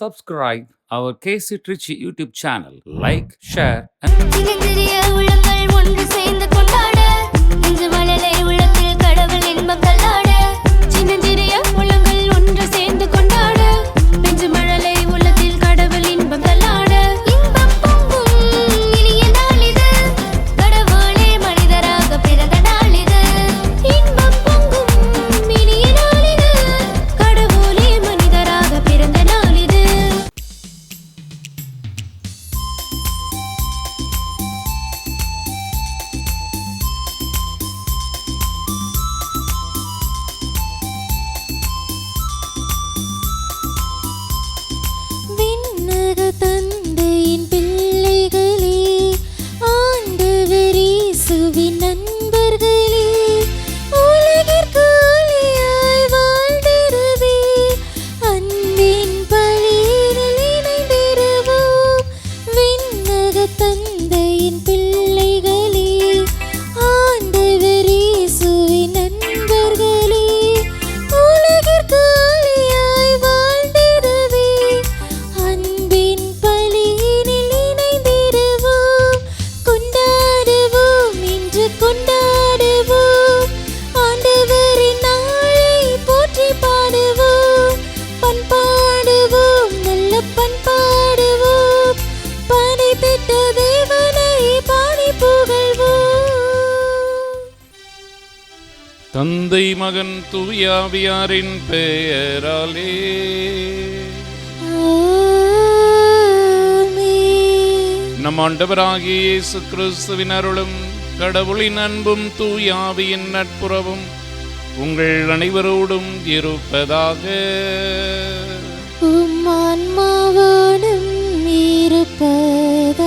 subscribe our KC Trichy YouTube channel. Like, share, and சின்னஞ்சிறிய உள்ளங்கள் ஒன்று சேர்ந்து கொண்டாட இன்று மழலை உள்ளத்தில் கடவுள் இன்பம் தள்ளாட சின்னஞ்சிறிய உள்ளங்கள் ஒன்று சேர்ந்து கொண்டாட இன்று மழலை உள்ளத்தில் கடவுள் இன்பம் தள்ளாட இன்பம் பொங்கும் இனிய நாள் இது கடவுளே மனிதராக பிறந்த நாள் இது இன்பம் பொங்கும் இனிய நாள் இது கடவுளே மனிதராக பிறந்த நாள் இது விண்ணக தந்தையின் பிள்ளைகளே ஆண்டவர் இயேசுவின் நண்பர்களே உலகிற்கு ஒளியாய் வாழ்ந்திடவே அன்பின் பழியினில் இணைந்திடுவோம் விண்ணக தந்தையின் பிள்ளைகளே ஆண்டவர் இயேசுவின் நண்பர்களே உலகிற்கு ஒளியாய் வாழ்ந்திடவே அன்பின் பழியினில் இணைந்திடுவோம் கொண்டாடுவோம் இன்று கொண்டாடுவோம் ஆண்டவரின் நாளை போற்றி பாடுவோம் பண்பாடுவோம் நல்ல பண்பாடுவோம் படைத்திட்ட தேவனை பாடி புகழ்வோம். தந்தை மகன் தூயாவியாரின் பெயராலே ஆமென். நம் ஆண்டவராகிய இயேசு கிறிஸ்துவின் அருளும் கடவுளின் அன்பும் தூயாவியின் நட்புறவும் உங்கள் அனைவரோடும் இருப்பதாக. உம் ஆன்மாவோடும் இருப்பதாக.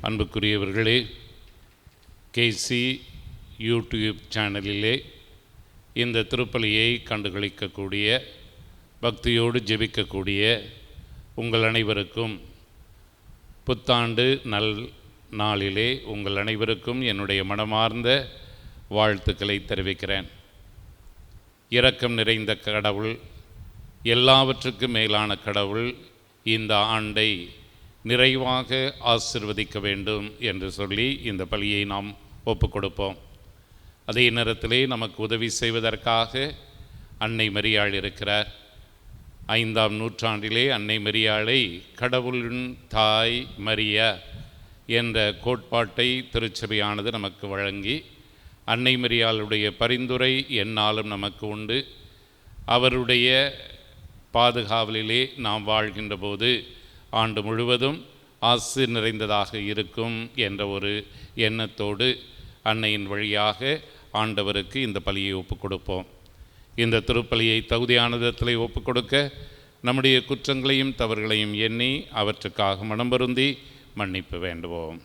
அன்புக்குரியவர்களே, கேசி யூடியூப் சேனலிலே இந்த திருப்பலியை கண்டுகளிக்கக்கூடிய பக்தியோடு ஜெபிக்கக்கூடிய உங்கள் அனைவருக்கும் புத்தாண்டு நல் நாளிலே உங்கள் அனைவருக்கும் என்னுடைய மனமார்ந்த வாழ்த்துக்களை தெரிவிக்கிறேன். இரக்கம் நிறைந்த கடவுள், எல்லாவற்றுக்கும் மேலான கடவுள் இந்த ஆண்டை நிறைவாக ஆசிர்வதிக்க வேண்டும் என்று சொல்லி இந்த பலியை நாம் ஒப்புக்கொடுப்போம். அதே நேரத்திலே நமக்கு உதவி செய்வதற்காக அன்னை மரியாள் இருக்கிறார். 5ஆம் நூற்றாண்டிலே அன்னை மரியாளை கடவுளின் தாய் மரியா என்ற கோட்பாட்டை திருச்சபையானது நமக்கு வழங்கி, அன்னை மரியாளுடைய பரிந்துரை எந்நாளும் நமக்கு உண்டு. அவருடைய பாதுகாவலிலே நாம் வாழ்கின்ற போது ஆண்டு முழுவதும் ஆசி நிறைந்ததாக இருக்கும் என்ற ஒரு எண்ணத்தோடு அன்னையின் வழியாக ஆண்டவருக்கு இந்த பலியை ஒப்புக் கொடுப்போம். இந்த திருப்பலியை தகுதியானதத்திலே ஒப்புக் கொடுக்க நம்முடைய குற்றங்களையும் தவறுகளையும் எண்ணி அவற்றுக்காக மனம் வருந்தி மன்னிப்பு வேண்டுவோம்.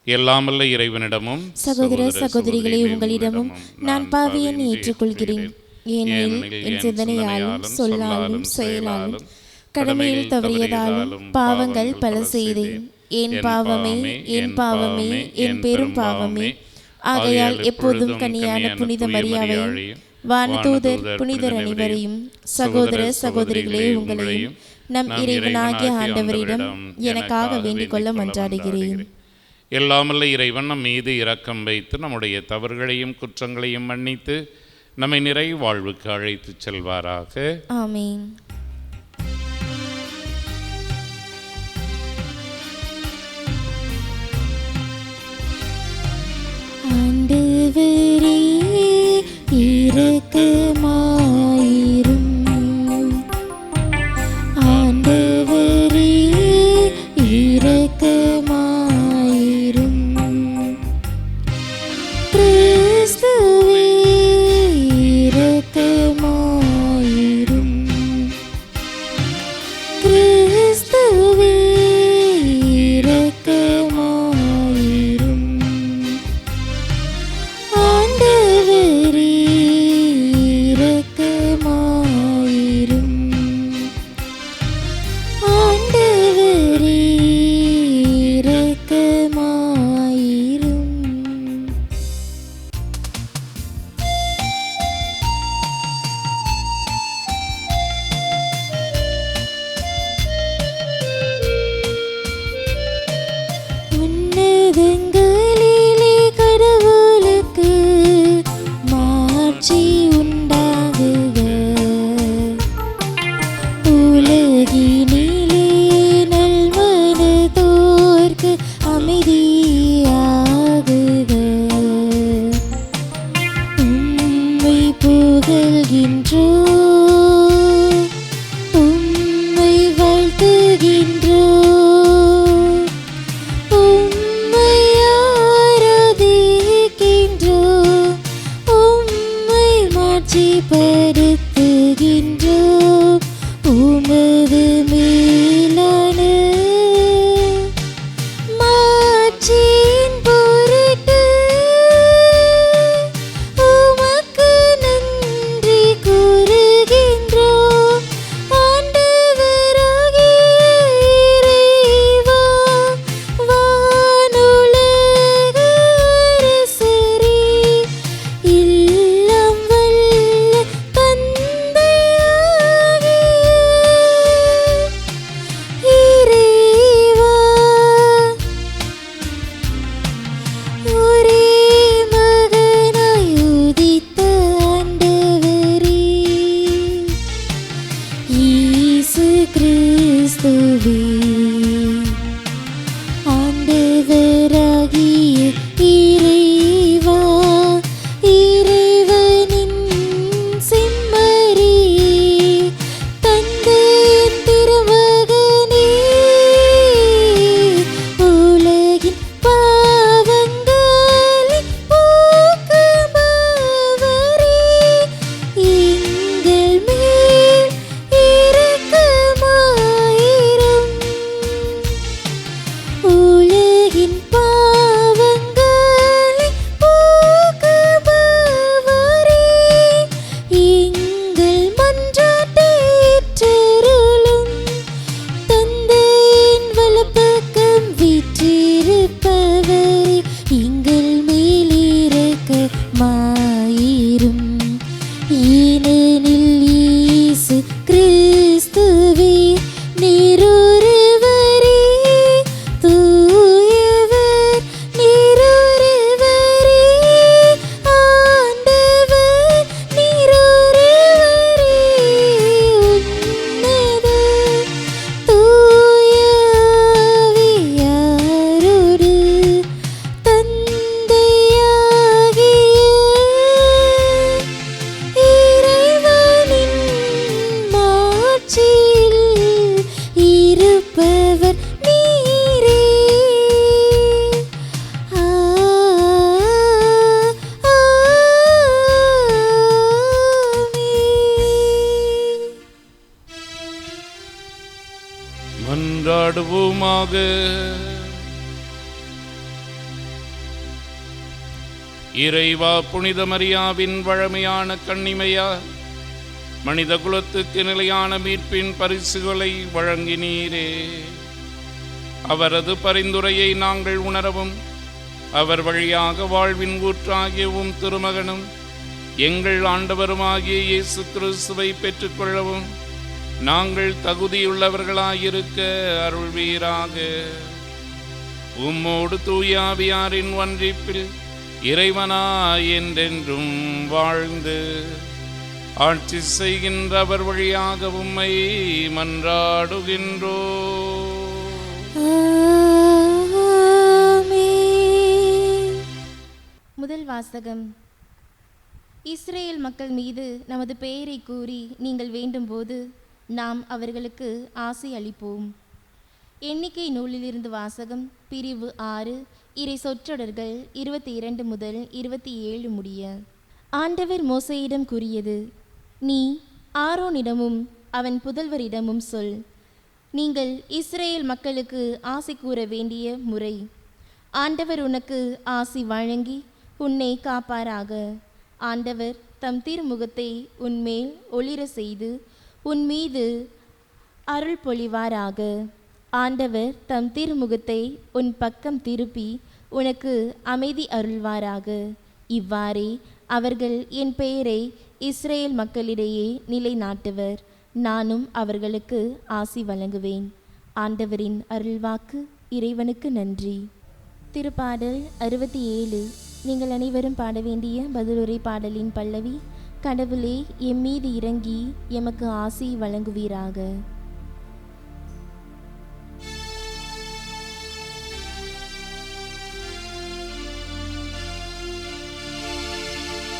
எல்லாமல்ல இறைவனிடமும் சகோதர சகோதரிகளே, உங்களிடமும் நான் பாவியை ஏற்றுக்கொள்கிறேன். ஏனெனில் என் சிந்தனையாலும் சொல்லாலும் செயலாலும் கடமையில் தவறியதாலும் பாவங்கள் பல செய்தேன். என் பாவமே என் பாவமே என் பெரும் பாவமே. ஆகையால் எப்போதும் கன்னியான புனித மரியாவையும் வானதூதர் புனிதர் அனைவரையும் சகோதர சகோதரிகளே உங்களையும் நம் இறைவனாகிய ஆண்டவரிடம் எனக்காக வேண்டிக் கொள்ள மன்றாடுகிறேன். எல்லாமல்ல இறைவன் நம் மீது இரக்கம் வைத்து நம்முடைய தவறுகளையும் குற்றங்களையும் மன்னித்து நம்மை நிறை வாழ்வுக்கு அழைத்துச் செல்வாராக. ஆமென். ஆண்டவரே இரக்கமாயிரும். ஆண்டவரே இரக்கமாயிரும். கிறிஸ்துவே இரக்கமாயிரும். கிறிஸ்துவே இரக்கமாயிரும். ஆண்டவரே இரக்கமாயிரும். ஆண்டவரே இரக்கமாயிரும். புகழ்கின்றோம், உம்மை வாழ்த்துகின்றோம், உம்மை ஆராதிக்கின்றோம், உம்மை மாட்சிப்படுத்துகின்றோம். உமது மேலான மாட்சியின் பொருட்டு உமக்கு நன்றி கூறுகின்றோம். ஆண்டவராகிய இறைவா, வானுலக அரசரே, எல்லாம் வல்ல தந்தையாகிய இறைவா, ஒரே மகனாய் உதித்த ஆண்டவரே, இயேசு கிறிஸ்துவே, ஆண்டவராகிய இறைவா, இறைவனின் செம்மறியே, தந்தையின் திருமகனே, உலகின் பாவங்களை போக்குபவரே, எங்கள் மேல் இரக்கமாயிரும். உலகின் பாவங்களை போக்குபவரே, எங்கள் மன்றாட்டை ஏற்றருளும். தந்தையின் வலப்பக்கம் வீற்றிருப்பவரே, எங்கள் மேல் இரக்கமாயிரும். ஏனெனில் இயேசு கிறிஸ்துவே நீரொருவரே, தூயவர் நீரொருவரே, ஆண்டவர் நீரொருவரே, உன்னத தூய ஆவியாரோடு தந்தையாகிய இறைவனின் மாட்சியில் இருப்பவர் நீரே. ஆமென். மன்றாடுவோமாக. இறைவா, புனித மரியாவின் வழமையான கன்னிமையா மனித குலத்துக்கு நிலையான மீட்பின் பரிசுகளை வழங்கினீரே. அவரது பரிந்துரையை நாங்கள் உணரவும், அவர் வழியாக வாழ்வின் ஊற்றாகியவும் திருமகனும் எங்கள் ஆண்டவருமாகிய இயேசு கிறிஸ்துவை பெற்றுக்கொள்ளவும் நாங்கள் தகுதியுள்ளவர்களாயிருக்க அருள்வீராக. உம்மோடு தூயாவியாரின் ஒன்றிப்பில் இறைவனாய் என்றென்றும் வாழ்ந்து ஆட்சி செய்கின்றவர் வழியாக உம்மை மன்றாடுகின்றோ. ஆமென். முதல் வாசகம். இஸ்ரேல் மக்கள் மீது நமது பெயரை கூறி நீங்கள் வேண்டும்போது நாம் அவர்களுக்கு ஆசை அளிப்போம். எண்ணிக்கை நூலிலிருந்து வாசகம். பிரிவு 6, இறை சொற்றொடர்கள் 22 முதல் 27 முடிய. ஆண்டவர் மோசேயிடம் கூறியது: நீ ஆரோனிடமும் அவன் புதல்வரிடமும் சொல், நீங்கள் இஸ்ரேல் மக்களுக்கு ஆசி கூற வேண்டிய முறை. ஆண்டவர் உனக்கு ஆசி வழங்கி உன்னை காப்பாராக. ஆண்டவர் தம் திருமுகத்தை உன்மேல் ஒளிர செய்து உன் மீது அருள் பொழிவாராக. ஆண்டவர் தம் திருமுகத்தை உன் பக்கம் திருப்பி உனக்கு அமைதி அருள்வாராக. இவ்வாறே அவர்கள் என் பெயரை இஸ்ரேல் மக்களிடையே நிலைநாட்டுவர். நானும் அவர்களுக்கு ஆசி வழங்குவேன். ஆண்டவரின் அருள்வாக்கு. இறைவனுக்கு நன்றி. திருப்பாடல் 67. நீங்கள் அனைவரும் பாட வேண்டிய பதிலுரை பாடலின் பல்லவி. கடவுளே, எம்மீது இறங்கி எமக்கு ஆசி வழங்குவீராக.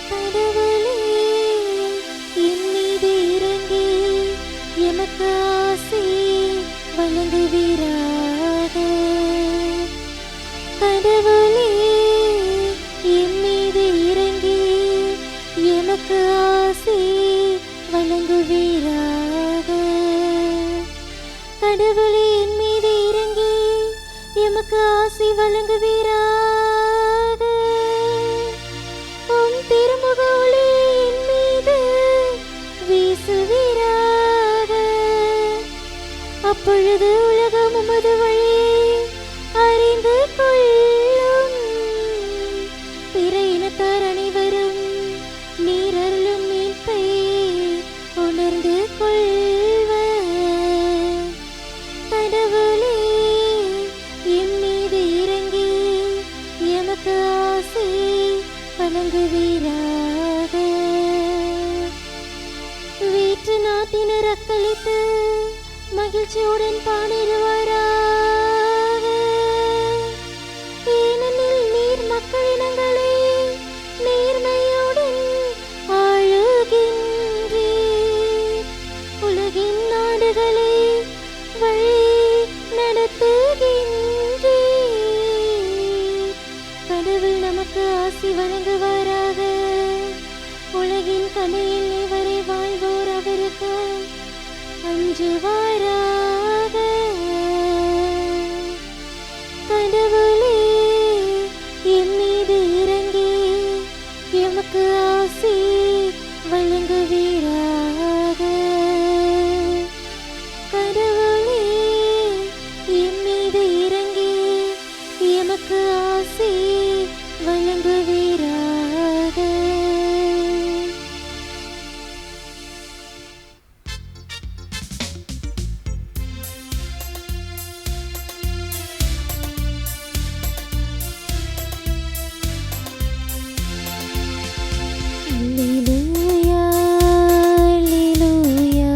கடவுளே, வழங்குவீராக. கடவுளே எம் மீது இறங்கி எமக்கு ஆசி வழங்குவீராக. கடவுளே என் மீது இறங்கி எமக்கு ஆசி வழங்குவீராக. உம் திருமுக ஒளி என் மீது வீசுவீராக. அப்பொழுது உலகம் உமது வழியை அறிந்து கொள்ளும். பிற இனத்தார் அனைவரும் நீர் அருளும் மீட்பை உணர்ந்து கொள்வர். கடவுளே எம் மீது இறங்கி எமக்கு ஆசி வழங்குவீராக. வேற்று நாட்டினர் அக்களித்து மகிழ்ச்சியுடன் பாடிடுவாராக. ஏனெனில் நீர் மக்களினங்களை நேர்மையுடன் ஆளுகின்றீர். உலகின் நாடுகளை வழி நடத்துகின்றீர். கடவுள் நமக்கு ஆசி வழங்குவாராக. உலகின் கடையில் வரை வாழ்வோர் அவருக்கு அஞ்சுவாராக. கடவுளே எம் மீது இறங்கி எமக்கு ஆசி வழங்குவீராக. கடவுளே எம் மீது இறங்கி எமக்கு ஆசி வழங்குவீராக. அல்லேலூயா, அல்லேலூயா,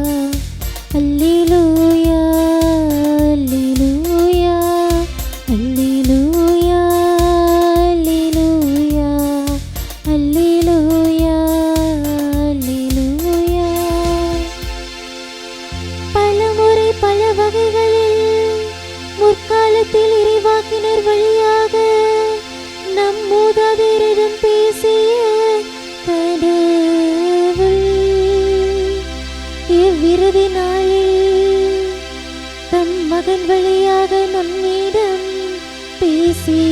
அல்லேலூயா, அல்லேலூயா, அல்லேலூயா, அல்லேலூயா, அல்லேலூயா. பலமுறை பல வகைகளில் முற்காலத்தில் இறைவாக்கினர் வழியாக நம் மூதாதையரிடம் பேசிய கடவுள் இவ்விறுதி நாளில் தம் மகன் வழியாக நம்மிடம் பேசியுள்ளார்.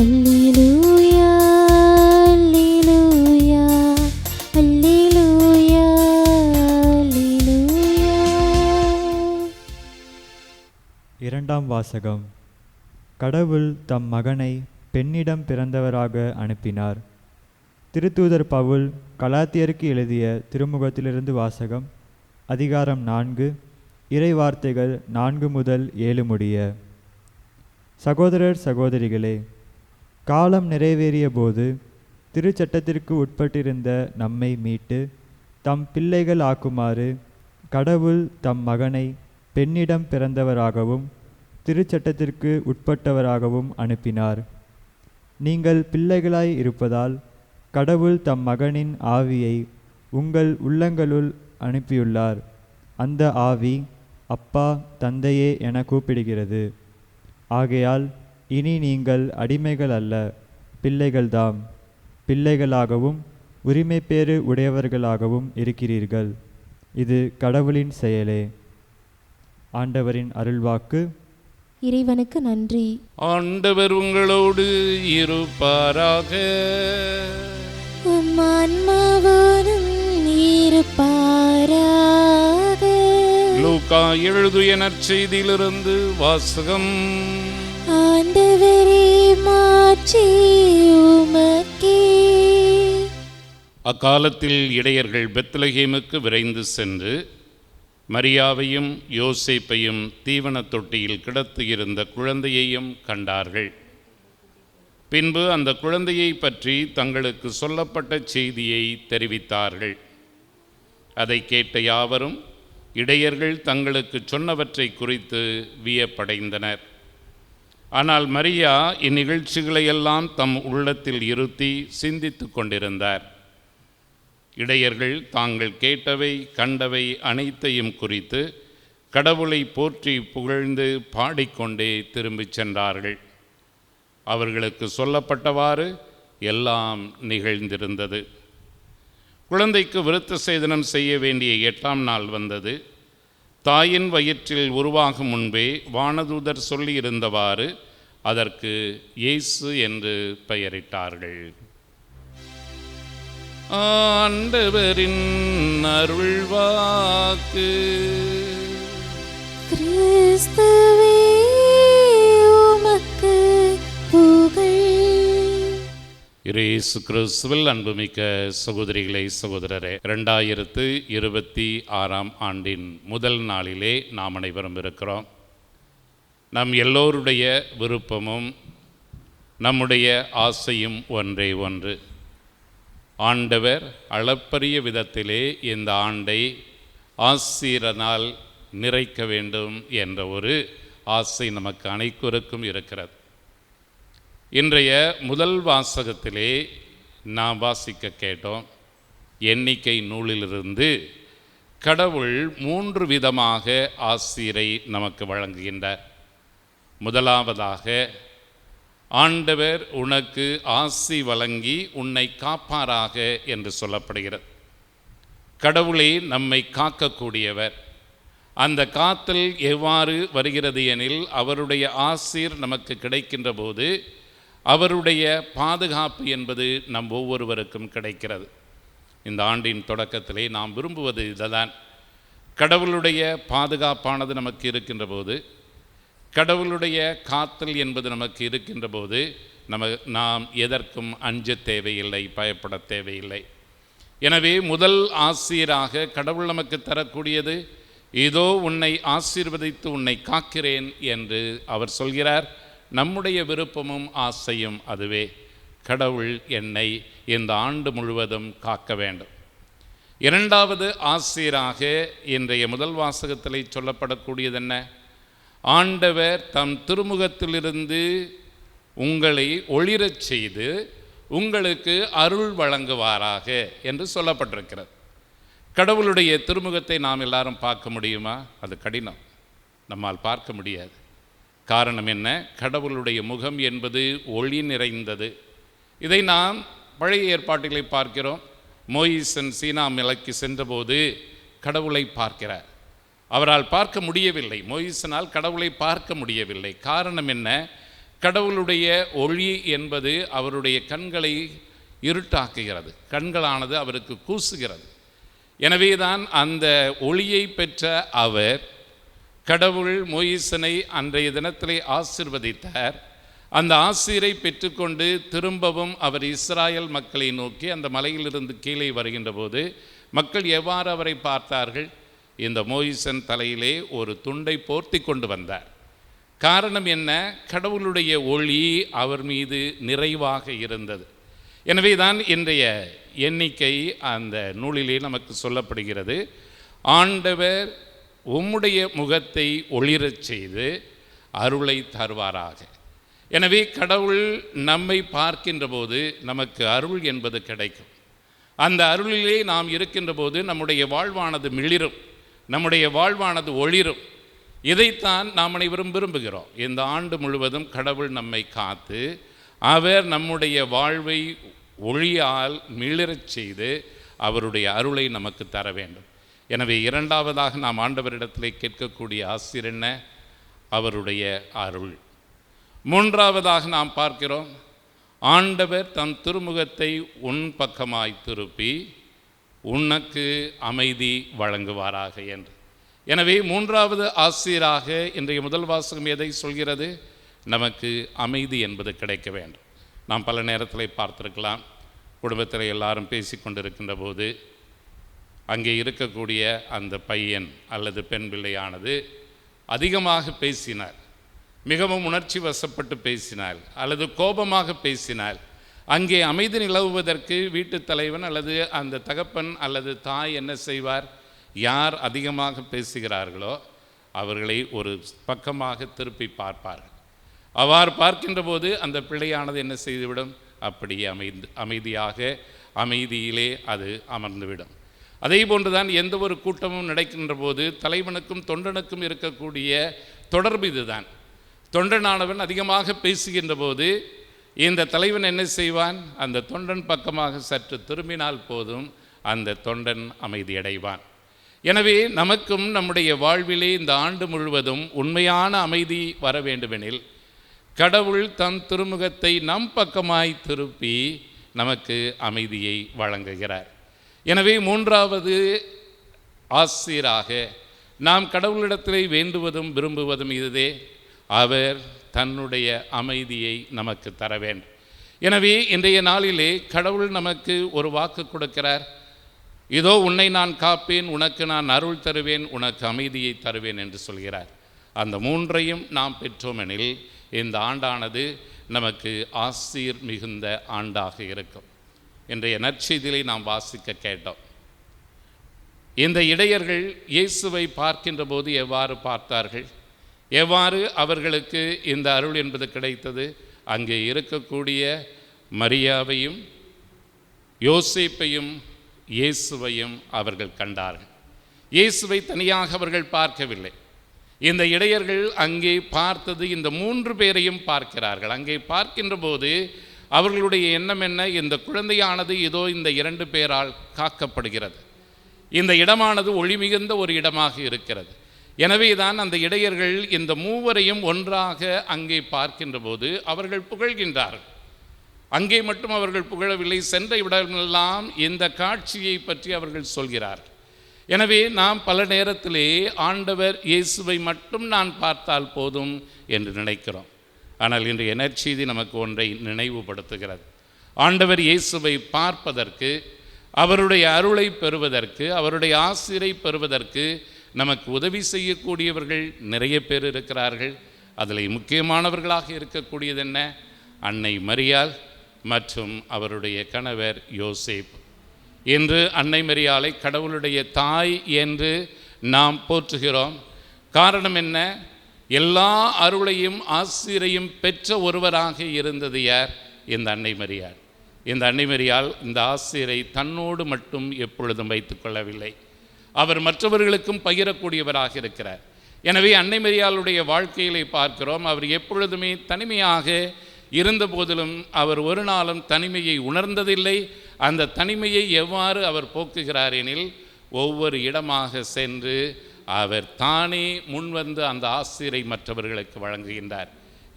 அல்லேலூயா, அல்லேலூயா, அல்லேலூயா, அல்லேலூயா. இரண்டாம் வாசகம். கடவுள் தம் மகனை பெண்ணிடம் பிறந்தவராக அனுப்பினார். திருத்தூதர் பவுல் கலாத்தியருக்கு எழுதிய திருமுகத்திலிருந்து வாசகம். அதிகாரம் 4, இறை வார்த்தைகள் 4 முதல் 7 முடிய. சகோதரர் சகோதரிகளே, காலம் நிறைவேறிய போது திருச்சட்டத்திற்கு உட்பட்டிருந்த நம்மை மீட்டு தம் பிள்ளைகள் ஆக்குமாறு கடவுள் தம் மகனை பெண்ணிடம் பிறந்தவராகவும் திருச்சட்டத்திற்கு உட்பட்டவராகவும் அனுப்பினார். நீங்கள் பிள்ளைகளாய் இருப்பதால் கடவுள் தம் மகனின் ஆவியை உங்கள் உள்ளங்களுள் அனுப்பியுள்ளார். அந்த ஆவி அப்பா, தந்தையே என கூப்பிடுகிறது. ஆகையால் இனி நீங்கள் அடிமைகள் அல்ல, பிள்ளைகள்தாம். பிள்ளைகளாகவும் உரிமைப்பேறு உடையவர்களாகவும் இருக்கிறீர்கள். இது கடவுளின் செயலே. ஆண்டவரின் அருள்வாக்கு. இறைவனுக்கு நன்றி. ஆண்டவர் உங்களோடு இருப்பாராக. உம் ஆன்மாவோடும் இருப்பாராக. லூக்கா எழுதிய நற்செய்தியிலிருந்து வாசகம். ஆண்டவரே, மாட்சி உமக்கே. அக்காலத்தில் இடையர்கள் பெத்லகேமுக்கு விரைந்து சென்று மரியாவையும் யோசேப்பையும் தீவனத் தொட்டியில் கிடத்தியிருந்த குழந்தையையும் கண்டார்கள். பின்பு அந்த குழந்தையை பற்றி தங்களுக்கு சொல்லப்பட்ட செய்தியை தெரிவித்தார்கள். அதை கேட்ட யாவரும் இடையர்கள் தங்களுக்கு சொன்னவற்றை குறித்து வியப்படைந்தனர். ஆனால் மரியா இந்நிகழ்ச்சிகளையெல்லாம் தம் உள்ளத்தில் இருத்தி சிந்தித்து கொண்டிருந்தார். இடையர்கள் தாங்கள் கேட்டவை கண்டவை அனைத்தையும் குறித்து கடவுளை போற்றி புகழ்ந்து பாடிக்கொண்டே திரும்பிச் சென்றார்கள். அவர்களுக்கு சொல்லப்பட்டவாறு எல்லாம் நிகழ்ந்திருந்தது. குழந்தைக்கு விருத்த சேதனம் செய்ய வேண்டிய 8ஆம் நாள் வந்தது. தாயின் வயிற்றில் உருவாகும் முன்பே வானதூதர் சொல்லியிருந்தவாறு அதற்கு இயேசு என்று பெயரிட்டார்கள். ஆண்டவரின் அருள்வாக்கு. கிறிஸ்துவே உமக்கு புகழ். இயேசு கிறிஸ்துவில் அன்புமிக்க சகோதரிகளே சகோதரரே, 2026ஆம் ஆண்டின் முதல் நாளிலே நாம் அனைவரும் இருக்கிறோம். நம் எல்லோருடைய விருப்பமும் நம்முடைய ஆசையும் ஒன்றே ஒன்று. ஆண்டவர் அளப்பரிய விதத்திலே இந்த ஆண்டை ஆசீரனால் நிறைக்க வேண்டும் என்ற ஒரு ஆசை நமக்கு அனைவருக்கும் இருக்கிறது. இன்றைய முதல் வாசகத்திலே நாம் வாசிக்க கேட்டோம். எண்ணிக்கை நூலிலிருந்து கடவுள் 3 விதமாக ஆசீரை நமக்கு வழங்குகின்றார். முதலாவதாக, ஆண்டவர் உனக்கு ஆசி வழங்கி உன்னை காப்பாராக என்று சொல்லப்படுகிறது. கடவுளே நம்மை காக்கக்கூடியவர். அந்த காத்தல் எவ்வாறு வருகிறது எனில், அவருடைய ஆசீர் நமக்கு கிடைக்கின்ற போது அவருடைய பாதுகாப்பு என்பது நம் ஒவ்வொருவருக்கும் கிடைக்கிறது. இந்த ஆண்டின் தொடக்கத்திலே நாம் விரும்புவது இதுதான். கடவுளுடைய பாதுகாப்பானது நமக்கு இருக்கின்ற போது, கடவுளுடைய காத்தல் என்பது நமக்கு இருக்கின்ற போது நாம் எதற்கும் அஞ்ச தேவையில்லை, பயப்பட தேவையில்லை. எனவே முதல் ஆசீராக கடவுள் நமக்கு தரக்கூடியது, இதோ உன்னை ஆசீர்வதித்து உன்னை காக்கிறேன் என்று அவர் சொல்கிறார். நம்முடைய விருப்பமும் ஆசையும் அதுவே. கடவுள் என்னை இந்த ஆண்டு முழுவதும் காக்க வேண்டும். இரண்டாவது ஆசீராக இன்றைய முதல் வாசகத்திலே சொல்லப்படக்கூடியது என்ன? ஆண்டவர் தம் திருமுகத்திலிருந்து உங்களை ஒளிரச் செய்து உங்களுக்கு அருள் வழங்குவாராக என்று சொல்லப்பட்டிருக்கிறது. கடவுளுடைய திருமுகத்தை நாம் எல்லாரும் பார்க்க முடியுமா? அது கடினம், நம்மால் பார்க்க முடியாது. காரணம் என்ன? கடவுளுடைய முகம் என்பது ஒளி நிறைந்தது. இதை நாம் பழைய ஏற்பாட்டிலே பார்க்கிறோம். மோயிசன் சீனா மலைக்கு சென்றபோது கடவுளை பார்க்கிறார். அவரால் பார்க்க முடியவில்லை. மோயிசனால் கடவுளை பார்க்க முடியவில்லை. காரணம் என்ன? கடவுளுடைய ஒளி என்பது அவருடைய கண்களை இருட்டாக்குகிறது. கண்களானது அவருக்கு கூசுகிறது. எனவேதான் அந்த ஒளியை பெற்ற அவர், கடவுள் மோயிசனை அன்றைய தினத்திலே ஆசீர்வதித்தார். அந்த ஆசீரை பெற்றுக்கொண்டு திரும்பவும் அவர் இஸ்ராயல் மக்களை நோக்கி அந்த மலையிலிருந்து கீழே வருகின்ற போது மக்கள் எவ்வாறு அவரை பார்த்தார்கள்? இந்த மோயிசன் தலையிலே ஒரு துண்டை போர்த்தி கொண்டு வந்தார். காரணம் என்ன? கடவுளுடைய ஒளி அவர் மீது நிறைவாக இருந்தது. எனவே தான் இன்றைய எண்ணிக்கை அந்த நூலிலே நமக்கு சொல்லப்படுகிறது, ஆண்டவர் உம்முடைய முகத்தை ஒளிரச் செய்து அருளை தருவாராக. எனவே கடவுள் நம்மை பார்க்கின்ற போது நமக்கு அருள் என்பது கிடைக்கும். அந்த அருளிலே நாம் இருக்கின்ற போது நம்முடைய வாழ்வானது மிளிரும், நம்முடைய வாழ்வானது ஒளிரும். இதைத்தான் நாம் அனைவரும் விரும்புகிறோம். இந்த ஆண்டு முழுவதும் கடவுள் நம்மை காத்து அவர் நம்முடைய வாழ்வை ஒளியால் மிளிரச் செய்து அவருடைய அருளை நமக்கு தர வேண்டும். எனவே இரண்டாவதாக நாம் ஆண்டவரிடத்திலே கேட்கக்கூடிய ஆசீர் என்ன? அவருடைய அருள். மூன்றாவதாக நாம் பார்க்கிறோம், ஆண்டவர் தம் திருமுகத்தை உன் பக்கமாய் திருப்பி உனக்கு அமைதி வழங்குவாராக என்று. எனவே மூன்றாவது ஆசீராக இன்றைய முதல் வாசகம் எதை சொல்கிறது? நமக்கு அமைதி என்பது கிடைக்க வேண்டும். நாம் பல நேரத்தில் பார்த்திருக்கலாம், குடும்பத்தில் எல்லாரும் பேசி கொண்டிருக்கின்ற போது அங்கே இருக்கக்கூடிய அந்த பையன் அல்லது பெண் பிள்ளையானது அதிகமாக பேசினார், மிகவும் உணர்ச்சி வசப்பட்டு பேசினாள் அல்லது கோபமாக பேசினாள். அங்கே அமைதி நிலவுவதற்கு வீட்டு தலைவன் அல்லது அந்த தகப்பன் அல்லது தாய் என்ன செய்வார்? யார் அதிகமாக பேசுகிறார்களோ அவர்களை ஒரு பக்கமாக திருப்பி பார்ப்பார்கள். அவ்வாறு பார்க்கின்ற போது அந்த பிள்ளையானது என்ன செய்துவிடும்? அப்படியே அமைதியாக அமைதியிலே அது அமர்ந்துவிடும். அதே போன்றுதான் எந்த ஒரு கூட்டமும் நடக்கின்ற போது தலைவனுக்கும் தொண்டனுக்கும் இருக்கக்கூடிய தொடர்பு இதுதான். தொண்டனானவன் அதிகமாக பேசுகின்ற போது இந்த தலைவன் என்ன செய்வான்? அந்த தொண்டன் பக்கமாக சற்று திரும்பினால் போதும் அந்த தொண்டன் அமைதியடைவான். எனவே நமக்கும் நம்முடைய வாழ்விலே இந்த ஆண்டு முழுவதும் உண்மையான அமைதி வர வேண்டுமெனில் கடவுள் தம் திருமுகத்தை நம் பக்கமாய் திருப்பி நமக்கு அமைதியை வழங்குகிறார். எனவே மூன்றாவது ஆசிராக நாம் கடவுளிடத்திலே வேண்டுவதும் விரும்புவதும் இதுவே, அவர் தன்னுடைய அமைதியை நமக்கு தர வேண்டும். எனவே இன்றைய நாளிலே கடவுள் நமக்கு ஒரு வாக்கு கொடுக்கிறார். இதோ உன்னை நான் காப்பேன், உனக்கு நான் அருள் தருவேன், உனக்கு அமைதியை தருவேன் என்று சொல்கிறார். அந்த மூன்றையும் நாம் பெற்றோமெனில் இந்த ஆண்டானது நமக்கு ஆசீர் மிகுந்த ஆண்டாக இருக்கும். இன்றைய நற்செய்தியை நாம் வாசிக்க கேட்டோம். இந்த இடையர்கள் இயேசுவை பார்க்கின்ற போது எவ்வாறு பார்த்தார்கள், எவ்வாறு அவர்களுக்கு இந்த அருள் என்பது கிடைத்தது? அங்கே இருக்கக்கூடிய மரியாவையும் யோசேப்பையும் இயேசுவையும் அவர்கள் கண்டார்கள். இயேசுவை தனியாக அவர்கள் பார்க்கவில்லை. இந்த இடையர்கள் அங்கே பார்த்தது இந்த 3 பேரையும் பார்க்கிறார்கள். அங்கே பார்க்கின்ற போது அவர்களுடைய எண்ணம் என்ன? இந்த குழந்தையானது இதோ இந்த 2 பேரால் காக்கப்படுகிறது. இந்த இடமானது ஒளி மிகுந்த ஒரு இடமாக இருக்கிறது. எனவே தான் அந்த இடையர்கள் இந்த 3வரையும் ஒன்றாக அங்கே பார்க்கின்ற போது அவர்கள் புகழ்கின்றார்கள். அங்கே மட்டும் அவர்கள் புகழவில்லை, சென்ற இடமெல்லாம் இந்த காட்சியை பற்றி அவர்கள் சொல்கிறார்கள். எனவே நாம் பல நேரத்திலே ஆண்டவர் இயேசுவை மட்டும் நான் பார்த்தால் போதும் என்று நினைக்கிறோம். ஆனால் இன்றைய நற்செய்தி நமக்கு ஒன்றை நினைவுபடுத்துகிறது. ஆண்டவர் இயேசுவை பார்ப்பதற்கு, அவருடைய அருளை பெறுவதற்கு, அவருடைய ஆசிரை பெறுவதற்கு நமக்கு உதவி செய்யக்கூடியவர்கள் நிறைய பேர் இருக்கிறார்கள். அதில் முக்கியமானவர்களாக இருக்கக்கூடியது என்ன? அன்னை மரியாள் மற்றும் அவருடைய கணவர் யோசேப்பு. இன்று அன்னை மரியாளை கடவுளுடைய தாய் என்று நாம் போற்றுகிறோம். காரணம் என்ன? எல்லா அருளையும் ஆசிரையும் பெற்ற ஒருவராக இருந்தது யார்? இந்த அன்னை மரியாள். இந்த அன்னை மரியாள் இந்த ஆசிரை தன்னோடு மட்டும் எப்பொழுதும் வைத்துக் கொள்ளவில்லை. அவர் மற்றவர்களுக்கும் பகிரக்கூடியவராக இருக்கிறார். எனவே அன்னை மரியாளுடைய வாழ்க்கையிலே பார்க்கிறோம், அவர் எப்பொழுதுமே தனிமையாக இருந்த போதிலும் அவர் ஒரு நாளும் தனிமையை உணர்ந்ததில்லை. அந்த தனிமையை எவ்வாறு அவர் போக்குகிறார் எனில், ஒவ்வொரு இடமாக சென்று அவர் தானே முன்வந்து அந்த ஆசிரை மற்றவர்களுக்கு வழங்குகின்றார்.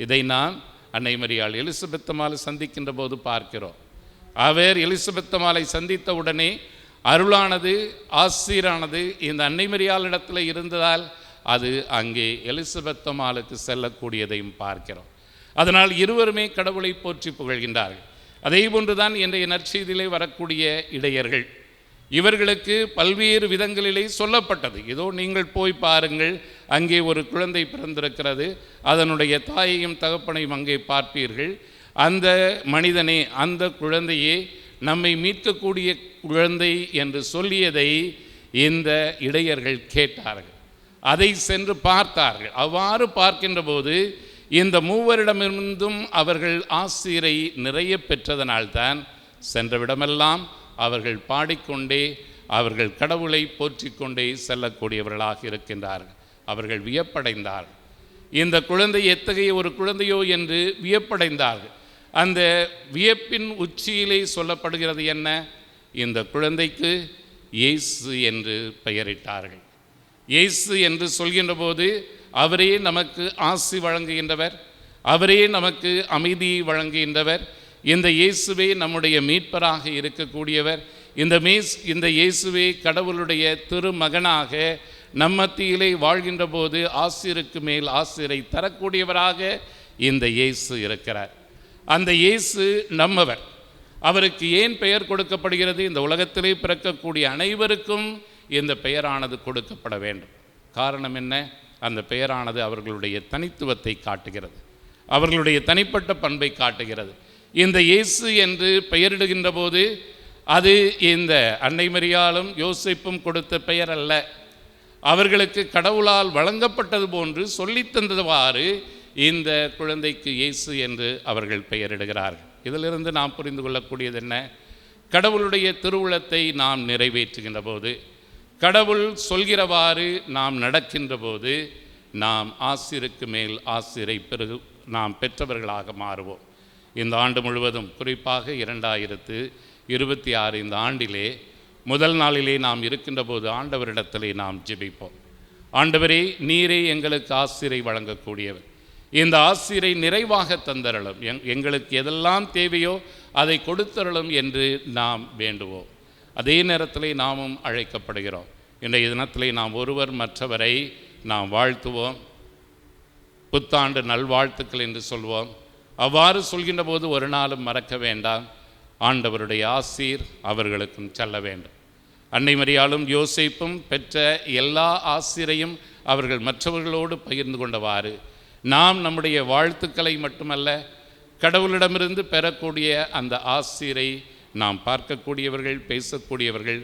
இதை நாம் அன்னை மரியாள் எலிசபெத்தம்மாளை சந்திக்கின்ற போது பார்க்கிறோம். அவர் எலிசபெத்தம்மாளை சந்தித்த உடனே அருளானது, ஆசீரானது இந்த அன்னை மரியாளிடத்தில் இருந்ததால் அது அங்கே எலிசபெத்தம்மாளுக்கு செல்லக்கூடியதையும் பார்க்கிறோம். அதனால் இருவருமே கடவுளை போற்றி புகழ்கின்றார்கள். அதே போன்றுதான் இன்றைய நற்செய்தியிலே வரக்கூடிய இடையர்கள், இவர்களுக்கு பல்வேறு விதங்களிலே சொல்லப்பட்டது. இதோ நீங்கள் போய் பாருங்கள், அங்கே ஒரு குழந்தை பிறந்திருக்கிறது, அதனுடைய தாயையும் தகப்பனையும் அங்கே பார்ப்பீர்கள். அந்த மனிதனே, அந்த குழந்தையே நம்மை மீட்கக்கூடிய குழந்தை என்று சொல்லியதை இந்த இடையர்கள் கேட்டார்கள். அதை சென்று பார்த்தார்கள். அவ்வாறு பார்க்கின்ற போது இந்த 3வரிடமிருந்தும் அவர்கள் ஆசீரை நிறைய பெற்றதனால்தான் சென்றவிடமெல்லாம் அவர்கள் பாடிக்கொண்டே அவர்கள் கடவுளை போற்றிக்கொண்டே செல்லக்கூடியவர்களாக இருக்கின்றார்கள். அவர்கள் வியப்படைந்தார்கள். இந்த குழந்தை எத்தகைய ஒரு குழந்தையோ என்று வியப்படைந்தார்கள். அந்த வியப்பின் உச்சியிலே சொல்லப்படுகிறது என்ன? இந்த குழந்தைக்கு இயேசு என்று பெயரிட்டார்கள். இயேசு என்று சொல்கின்ற போது அவரே நமக்கு ஆசி வழங்குகின்றவர், அவரே நமக்கு அமைதியை வழங்குகின்றவர். இந்த இயேசுவே நம்முடைய மீட்பராக இருக்கக்கூடியவர். இந்த இயேசுவே கடவுளுடைய திருமகனாக நம்மத்தியிலே வாழ்கின்ற போது ஆசிருக்கு மேல் ஆசிரை தரக்கூடியவராக இந்த இயேசு இருக்கிறார். அந்த இயேசு நம்மவர். அவருக்கு ஏன் பெயர் கொடுக்கப்படுகிறது? இந்த உலகத்திலே பிறக்கக்கூடிய அனைவருக்கும் இந்த பெயரானது கொடுக்கப்பட வேண்டும். காரணம் என்ன? அந்த பெயரானது அவர்களுடைய தனித்துவத்தை காட்டுகிறது, அவர்களுடைய தனிப்பட்ட பண்பை காட்டுகிறது. இந்த இயேசு என்று பெயரிடுகின்ற போது அது இந்த அன்னை மரியாளும் யோசேப்பும் கொடுத்த பெயர் அல்ல. அவர்களுக்கு கடவுளால் வழங்கப்பட்டது போன்று சொல்லித்தந்தவாறு இந்த குழந்தைக்கு இயேசு என்று அவர்கள் பெயரிடுகிறார்கள். இதிலிருந்து நாம் புரிந்து கொள்ளக்கூடியது என்ன? கடவுளுடைய திருவுளத்தை நாம் நிறைவேற்றுகின்ற போது, கடவுள் சொல்கிறவாறு நாம் நடக்கின்ற போது, நாம் ஆசிருக்கு மேல் ஆசிரை நாம் பெற்றவர்களாக மாறுவோம். இந்த ஆண்டு முழுவதும், குறிப்பாக 2026 இந்த ஆண்டிலே முதல் நாளிலே நாம் இருக்கின்ற போது ஆண்டவரிடத்திலே நாம் ஜெபிப்போம். ஆண்டவரே, நீரே எங்களுக்கு ஆசிரை வழங்கக்கூடியவர், இந்த ஆசிரை நிறைவாக தந்தரலும், எங்களுக்கு எதெல்லாம் தேவையோ அதை கொடுத்தரலும் என்று நாம் வேண்டுவோம். அதே நேரத்திலே நாமும் அழைக்கப்படுகிறோம். இன்றைய தினத்திலே நாம் ஒருவர் மற்றவரை நாம் வாழ்த்துவோம், புத்தாண்டு நல்வாழ்த்துக்கள் என்று சொல்வோம். அவ்வாறு சொல்கின்ற போது ஒரு நாளும் மறக்க வேண்டாம், ஆண்டவருடைய ஆசீர் அவர்களுக்கும் செல்ல வேண்டும். அன்னை மரியாளும் யோசேப்பும் பெற்ற எல்லா ஆசிரையும் அவர்கள் மற்றவர்களோடு பகிர்ந்து கொண்டவாறு நாம் நம்முடைய வாழ்த்துக்களை மட்டுமல்ல, கடவுளிடமிருந்து பெறக்கூடிய அந்த ஆசிரை நாம் பார்க்கக்கூடியவர்கள், பேசக்கூடியவர்கள்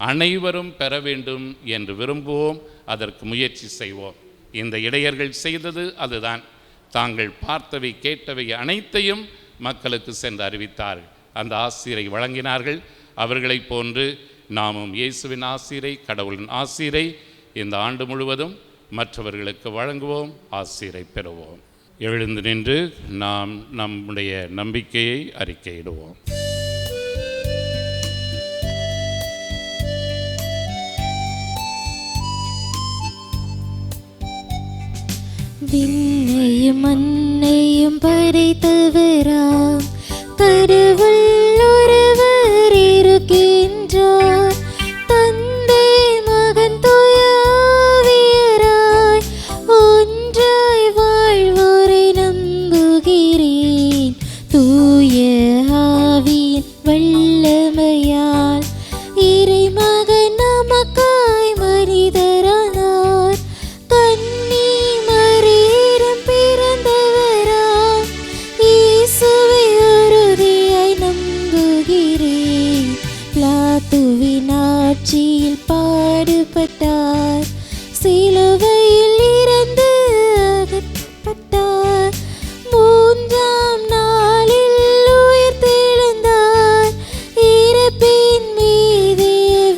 அனைவரும் பெற வேண்டும் என்று விரும்புவோம். அதற்கு முயற்சி செய்வோம். இந்த இடையர்கள் செய்தது அதுதான். தாங்கள் பார்த்தவை கேட்டவை அனைத்தையும் மக்களுக்கு சென்று அறிவித்தார்கள், அந்த ஆசிரை வழங்கினார்கள். அவர்களைப் போன்று நாமும் இயேசுவின் ஆசிரை, கடவுளின் ஆசிரை இந்த ஆண்டு முழுவதும் மற்றவர்களுக்கு வழங்குவோம், ஆசிரை பெறுவோம். எழுந்து நின்று நாம் நம்முடைய நம்பிக்கையை அறிக்கையிடுவோம். விண்ணையும் மண்ணையும் படைத்தவராம் கடவுள் ஒருவர் இருக்கின்றார். தந்தை மகன் தூய ஆவியராய் ஒன்றாய் வாழ்வோரை நம்புகிறேன். தூய ஆவியின் வல்லமையால் இறைமகன் நமக்காய் மனிதரானார். கன்னி மரியிடம் பிறந்தவராம் இயேசுவை உறுதியாய் நம்புகிறேன். பிலாத்துவின் ஆட்சியில் பாடுபட்டார், சிலுவையில் இறந்து அகப்பட்டார். மூன்றாம் நாளில் உயிர்த்தெழுந்தார், இறப்பின் மீது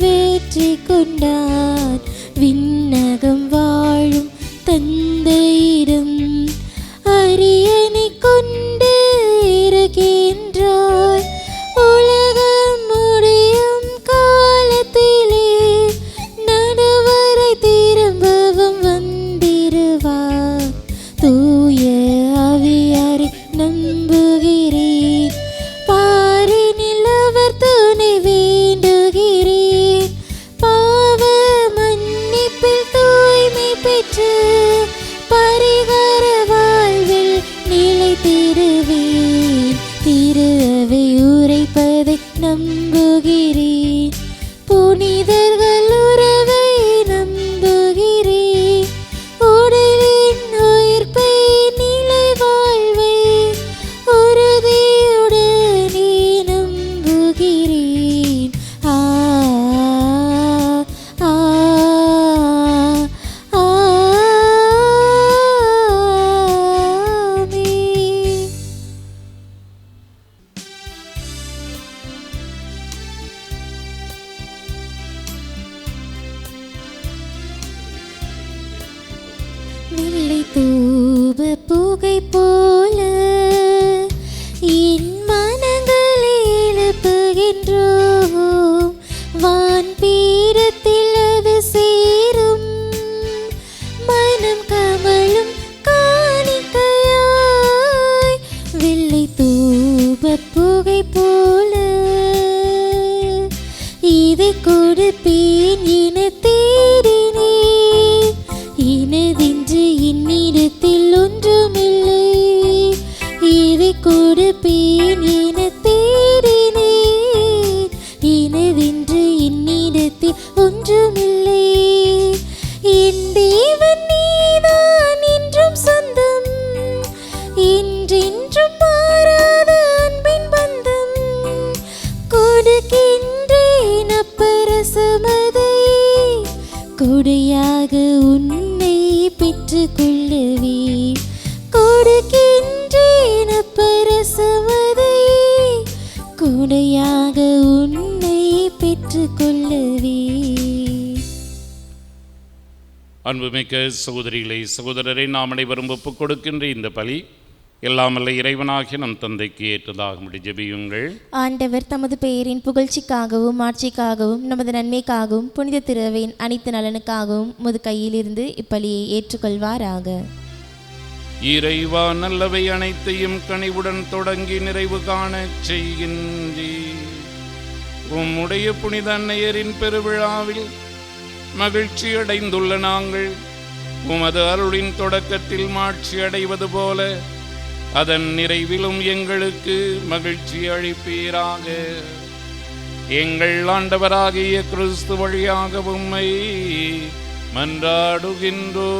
வெற்றி கொண்டார். விண்ணகம் வாழும் தந்தையிடம் அரியணை கொண்டு இருக்கின்றார். உலகம் முடியும் காலத்திலே நடுவரை திரும்பவும் வந்திருவார். தூய ஆவியாரை நம்புகிறேன், பாரினில் அவர் துணை வேண்டுகிறேன். பாவ மன்னிப்பில் தூய்மை பெற்று பரிகார வாழ்வில் நிலைத்திடுவேன். திரு அவை உரைப்பதை நம்புகிறேன், புனிதர்கள் உறவை நம்புகிறேன். உடலின் உயிர்ப்பை நிலை வாழ்வை உறுதியுடனே நம்புகிறேன். வெள்ளை தூப புகை போல என் மனங்களை எழுப்புகின்றோம். வான் பீடத்தில் அது சேரும், மனம் கமலும் காணிக்கையாய். வெள்ளை தூப புகை போல இதை கொடுப்பேன் என தேடினேன். இனதென்று என்னிடத்தில் ஒன்றுமில்லை, இதை கொடுப்பேன் என தேடினேன். இனதென்று என்னிடத்தில் ஒன்றுமில்லை. என் தேவன் நீதான் என்றும் சொந்தம், என்றென்றும் மாறாத அன்பின் பந்தம். கொடுக்கின்றேன் அப்பரசமதை, கொடையாக உன்னை பெற்றுக்கொள்ளவே. கொடுக்கின்றேன் அப்பரசமதை, கொடையாக உன்னை ஏற்றுக்கொள்ளுவே. அன்புமிக்க சகோதரிகளை சகோதரரை நாம் அனைவரும் ஒப்புக் கொடுக்கின்ற இந்த பலி எல்லாமல்ல இறைவனாகிய நம் தந்தைக்கு ஏற்றதாகும்படி ஜெபியுங்கள். ஆண்டவர் தமது பெயரின் புகழ்ச்சிக்காகவும் ஆட்சிக்காகவும் நமது நன்மைக்காகவும் புனித திருவையின் அனைத்து நலனுக்காகவும் உமது கையிலிருந்து இப்பலியை ஏற்றுக்கொள்வாராக. இறைவா, நல்லவை அனைத்தையும் கனிவுடன் தொடங்கி நிறைவு காணச் செய்கின்றீர். உம்முடைய புனித அன்னையரின் பெருவிழாவில் மகிழ்ச்சி அடைந்துள்ள நாங்கள் உமது அருளின் தொடக்கத்தில் மாட்சி அடைவது போல அதன் நிறைவிலும் எங்களுக்கு மகிழ்ச்சி அளிப்பீராக. எங்கள் ஆண்டவராகிய கிறிஸ்து வழியாக உம்மை மன்றாடுகின்றோ.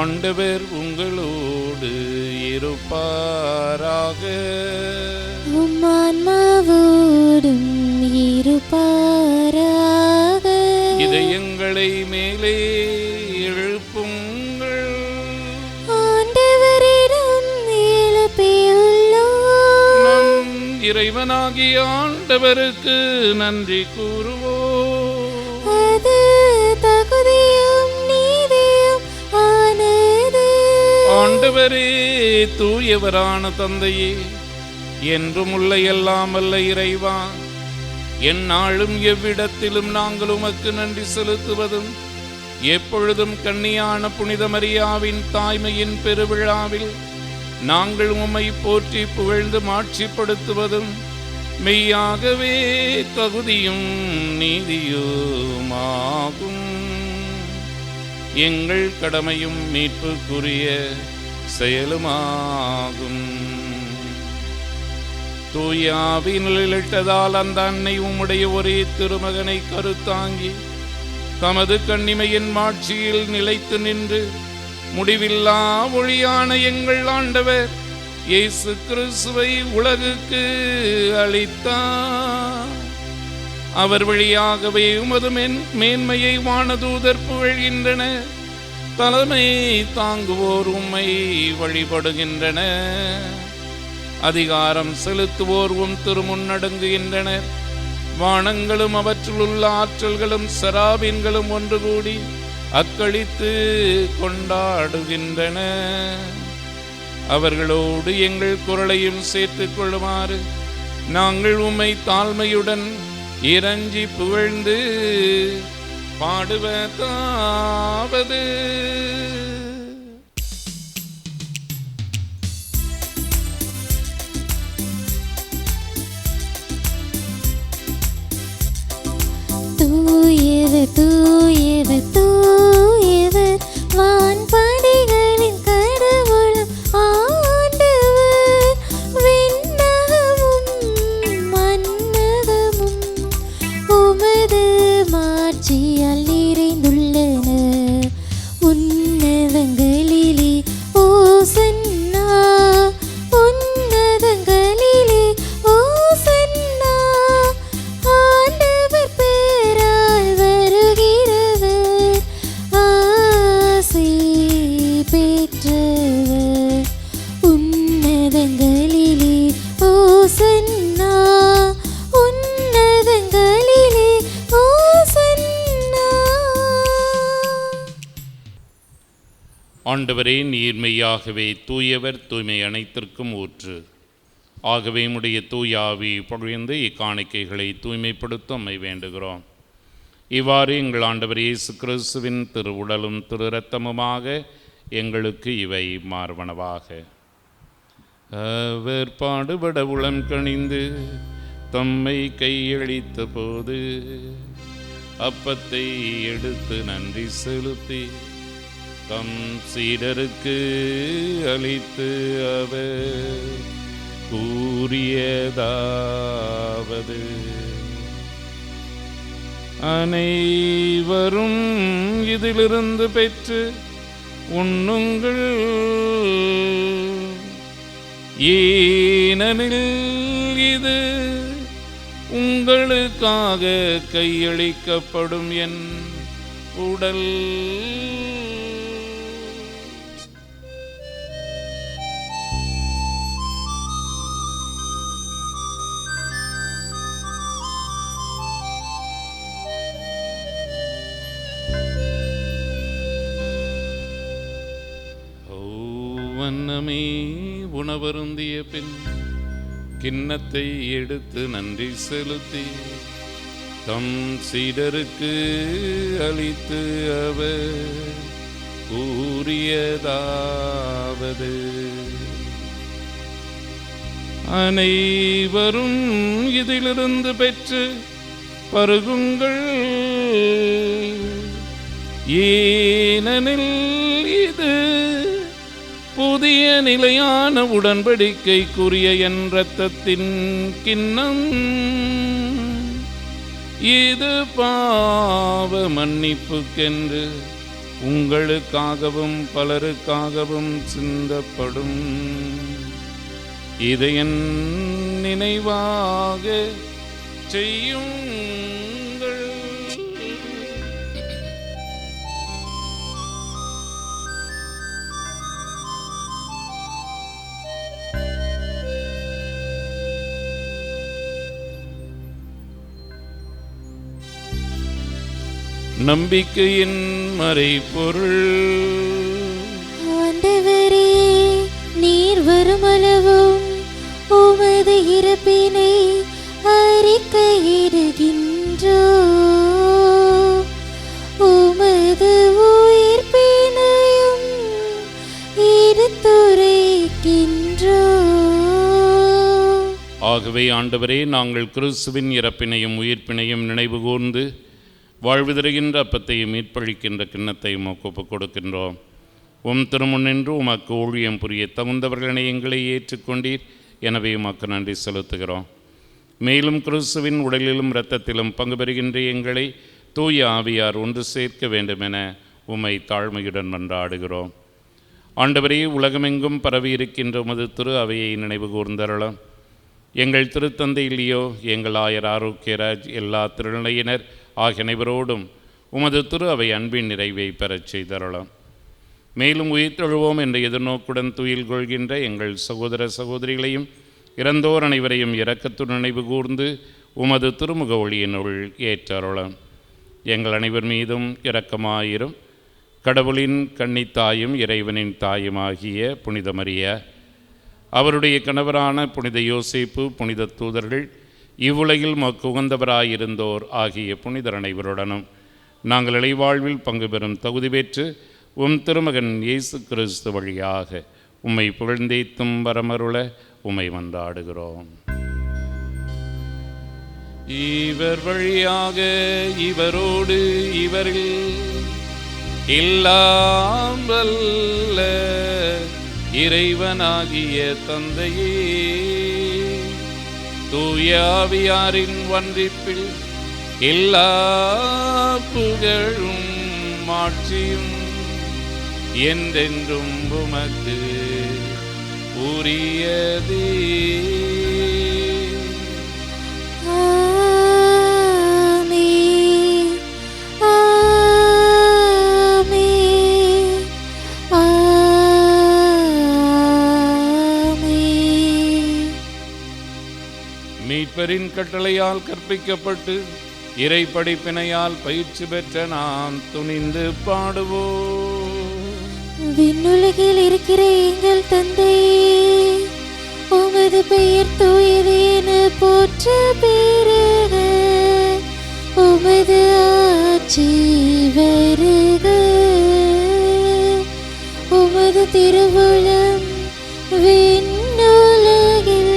ஆண்டவர் உங்களோடு இருப்பாராக. உம்மான்மாவோடும் இருப்பாராக. இதயங்களை மேலே எழுப்புங்கள். ஆண்டவரிடம் எழுப்பியுள்ளோம். நம் இறைவனாகிய ஆண்டவருக்கு நன்றி கூறுவோம். அது தகுதியும் நீதியும் ஆனது. ஆண்டவரே, தூயவரான தந்தையே, என்றும் உள்ள எல்லாம் அல்ல இறைவா, எந்நாளும் எவ்விடத்திலும் நாங்கள் உமக்கு நன்றி செலுத்துவதும் எப்பொழுதும் கன்னியான புனித மரியாவின் தாய்மையின் பெருவிழாவில் நாங்கள் உம்மை போற்றி புகழ்ந்து மாட்சிப்படுத்துவதும் மெய்யாகவே தகுதியும் நீதியுமாகும். எங்கள் கடமையும் மீட்புக்குரிய செயலுமாகும். தூயாவினிலிட்டதால் அந்த அன்னை உம்முடைய ஒரே திருமகனை கருத்தாங்கி தமது கன்னிமையின் மாட்சியில் நிலைத்து நின்று முடிவில்லா ஒளியான எங்கள் ஆண்டவர் இயேசு கிறிஸ்துவை உலகுக்கு அளித்தார். அவர் வழியாகவே உமது மேன்மையை வானதூதர் புகழ்கின்றன. தலைமை தாங்குவோர் உம்மை வழிபடுகின்றன. அதிகாரம் செலுத்துவோர் உம் திருமுன்னடங்குகின்றனர். வானங்களும் அவற்றிலுள்ள ஆற்றல்களும் சராபீன்களும் ஒன்று கூடி அக்களித்து கொண்டாடுகின்றன. அவர்களோடு எங்கள் குரலையும் சேர்த்துக் கொள்ளுமாறு நாங்கள் உம்மை தாழ்மையுடன் இறைஞ்சி புகழ்ந்து பாடுவதாவது. தூயவர் தூயவர் தூயவர் வான்படைகளின் கடவுளும் ஆண்டவர். விண்ணகமும் மண்ணகமும் உமது மாட்சியால் நிறைந்துள்ளன. உன்னதங்களிலே ஓசன்னா, உன்னதங்களிலே ஓசன்னா. ஆண்டவர் பேரால் வருகிறவர் ஆசி பெற்றவர். உன்னதங்களிலே ஓசன்னா, உன்னதங்களிலே ஓசன்னா. ஆண்டவரே, நீர் மெய்யாகவே தூயவர், தூய்மை அனைத்திற்கும் ஊற்று. ஆகவே உம்முடைய தூய ஆவி பொழிந்து இக்காணிக்கைகளை தூய்மைப்படுத்த உம்மை வேண்டுகிறோம். இவ்வாறு எங்கள் ஆண்டவர் இயேசு கிறிஸ்துவின் திரு உடலும் திரு இரத்தமுமாக எங்களுக்கு இவை மார்பனவாக. அவர் பாடுபட உளம் கனிந்து தம்மை கையளித்த போது அப்பத்தை எடுத்து நன்றி செலுத்தி தம் சீடருக்கு அளித்து அவர் கூறியதாவது: அனைவரும் இதிலிருந்து பெற்று உண்ணுங்கள், ஏனெனில் இது உங்களுக்காக கையளிக்கப்படும் என் உடல். அவ்வண்ணமே உணவருந்திய பின் கிண்ணத்தை எடுத்து நன்றி செலுத்தி தம் சீடருக்கு அளித்து அவர் கூறியதாவது, அனைவரும் இதிலிருந்து பெற்று பருகுங்கள், ஏனெனில் இது புதிய நிலையான உடன்படிக்கைக்குரிய என் இரத்தத்தின் கிண்ணம். இது பாவ மன்னிப்புக்கென்று உங்களுக்காகவும் பலருக்காகவும் சிந்தப்படும். இதை என் நினைவாக செய்யுங்கள். நம்பிக்கையின் மறைபொருள். ஆண்டவரே, நீர் வருமளவும் உமது இறப்பினை அறிக்கையிடுகின்றோம், உமது உயிர்ப்பினையும் எடுத்துரைக்கின்றோம். ஆகவே ஆண்டவரே, நாங்கள் கிறிஸ்துவின் இறப்பினையும் உயிர்ப்பினையும் நினைவு கூர்ந்து வாழ்வு தருகின்ற அப்பத்தையும் மீட்பளிக்கின்ற கிண்ணத்தையும் ஒப்புக் கொடுக்கின்றோம். உம் திருமுன்னின்று உமக்கு ஊழியம் புரிய தகுந்தவர்களை எங்களை ஏற்றுக்கொண்டீர். எனவே உமக்கு நன்றி செலுத்துகிறோம். மேலும் கிறிஸ்துவின் உடலிலும் இரத்தத்திலும் பங்கு பெறுகின்ற எங்களை தூய ஆவியார் ஒன்று சேர்க்க வேண்டுமென உம்மை தாழ்மையுடன் மன்றாடுகிறோம். ஆண்டவரே, உலகமெங்கும் பரவி இருக்கின்ற உமது திரு அவையை நினைவு கூர்ந்தருளும். எங்கள் திருத்தந்தை லியோ, எங்கள் ஆயர் ஆரோக்கியராஜ், எல்லா திருநிலையினர் ஆகிய அனைவரோடும் உமது திரு அவை அன்பின் நிறைவை பெறச் செய்தருளும். மேலும் உயிர்த்தெழுவோம் என்ற எதிர்நோக்குடன் துயில் கொள்கின்ற எங்கள் சகோதர சகோதரிகளையும் இறந்தோர் அனைவரையும் இரக்கத்துடன் நினைவு கூர்ந்து உமது திருமுக ஒளியினுள் ஏற்றருளும். எங்கள் அனைவர் மீதும் இரக்கமாயிரும். கடவுளின் கன்னித்தாயும் இறைவனின் தாயுமாகிய புனித மரியா, அவருடைய கணவரான புனித யோசேப்பு, புனித தூதர்கள், இவ்வுலகில் மக்கு உகந்தவராயிருந்தோர் ஆகிய புனிதர் அனைவருடனும் நாங்கள் இளைவாழ்வில் பங்கு பெறும் தகுதி பெற்று உம் திருமகன் இயேசு கிறிஸ்து வழியாக உம்மை புகழ்ந்தேத்தும் வரமருள உம்மை மன்றாடுகிறோம். இவர் வழியாக, இவரோடு, இவரில் எல்லாம் வல்ல இறைவனாகிய தந்தையே, தூய ஆவியாரின் ஒன்றிப்பில் எல்லா புகழும் மாட்சியும் என்றென்றும் உமக்கு உரியதே. ஆமென், ஆமென், ஆமென். மீட்பரின் கட்டளையால் கற்பிக்கப்பட்டு இறை படிப்பினையால் பயிற்சி பெற்ற நாம் துணிந்து பாடுவோம். விண்ணுலகில் இருக்கிற எங்கள் தந்தையே, உமது பெயர் தூயது என போற்ற பெறுக, உமது ஆட்சி வருக, உமது திருவுளம் விண்ணுலகில்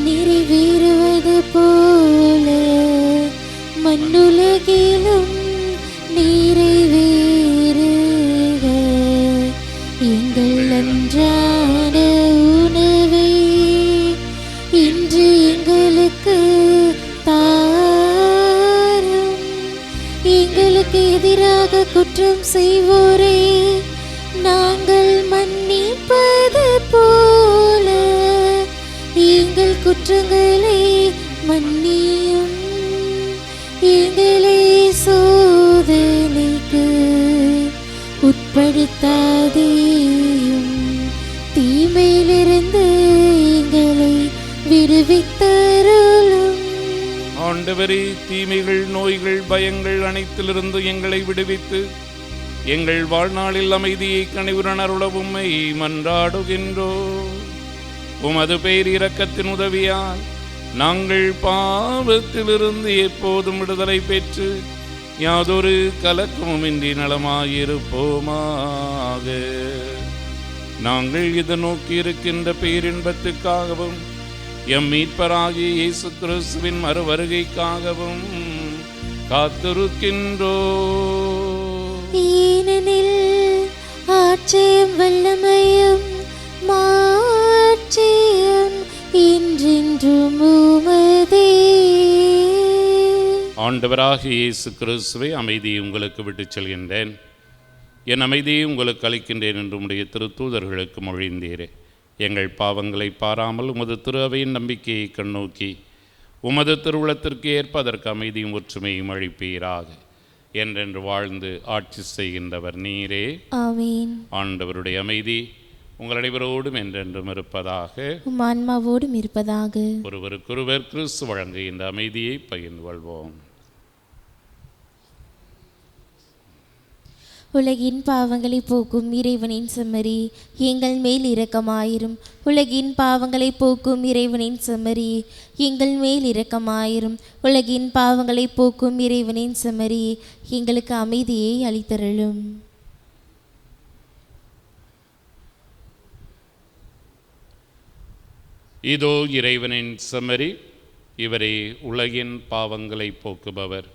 நிறைவேறுவது போல மண்ணுலகிலும் நிறைவேறுக. எங்கள் அன்றாட உணவை இன்று எங்களுக்கு தாரும். எங்களுக்கு எதிராக குற்றம் செய்வோரை நாங்கள் மன்னிப்பது போல எங்கள் குற்றங்களை மன்னியும். எங்களை சோதனைக்கு உட்படுத்தாதேயும், தீமையிலிருந்து எங்களை விடுவித்தருளும். ஆண்டவரே, தீமைகள், நோய்கள், பயங்கள் அனைத்திலிருந்து எங்களை விடுவித்து எங்கள் வாழ்நாளில் அமைதியை கனிவுடன் அருள உம்மை மன்றாடுகின்றோம். உமது பேர் இரக்கத்தின் உதவியால் நாங்கள் பாவத்திலிருந்து எப்போதும் விடுதலை பெற்று யாதொரு கலக்கமுமின்றி நலமாயிருப்போமாக. நாங்கள் இதை நோக்கி இருக்கின்ற பேரின்பத்துக்காகவும் எம் மீட்பராகிய இயேசு கிறிஸ்துவின் மறுவருகைக்காகவும் காத்திருக்கின்றோம். ஏனெனில் ஆட்சியும் வல்லமையும் மாட்சியும் என்றென்றும் உமதே. ஆண்டவராகிய இயேசு கிறிஸ்துவை அமைதியை உங்களுக்கு விட்டுச் செல்கின்றேன், என் அமைதியை உங்களுக்கு அளிக்கின்றேன் என்று உம்முடைய திருத்தூதர்களுக்கு மொழிந்தீரே. எங்கள் பாவங்களை பாராமல் உமது திரு அவையின் நம்பிக்கையை கண்ணோக்கி உமது திருவுளத்திற்கு ஏற்ப அதற்கு அமைதியும் ஒற்றுமையும் அளிப்பீராக. என்றென்று வாழ்ந்து ஆட்சி செய்கின்றவர் நீரே. ஆமென். ஆண்டவருடைய அமைதி உங்கள் அனைவரோடும் என்றென்றும் இருப்பதாக. உம் ஆன்மாவோடும் இருப்பதாக. ஒருவருக்கொருவர் கிறிஸ்து வழங்குகின்ற அமைதியை பகிர்ந்து கொள்வோம். உலகின் பாவங்களை போக்கும் இறைவனின் செம்மறி, எங்கள் மேல் இரக்கமாயிரும். உலகின் பாவங்களை போக்கும் இறைவனின் செம்மறி, எங்கள் மேல் இரக்கமாயிரும். உலகின் பாவங்களை போக்கும் இறைவனின் செம்மறி, எங்களுக்கு அமைதியை அளித்தருளும். இதோ இறைவனின் செம்மறி, இவரே உலகின் பாவங்களை போக்குபவர்.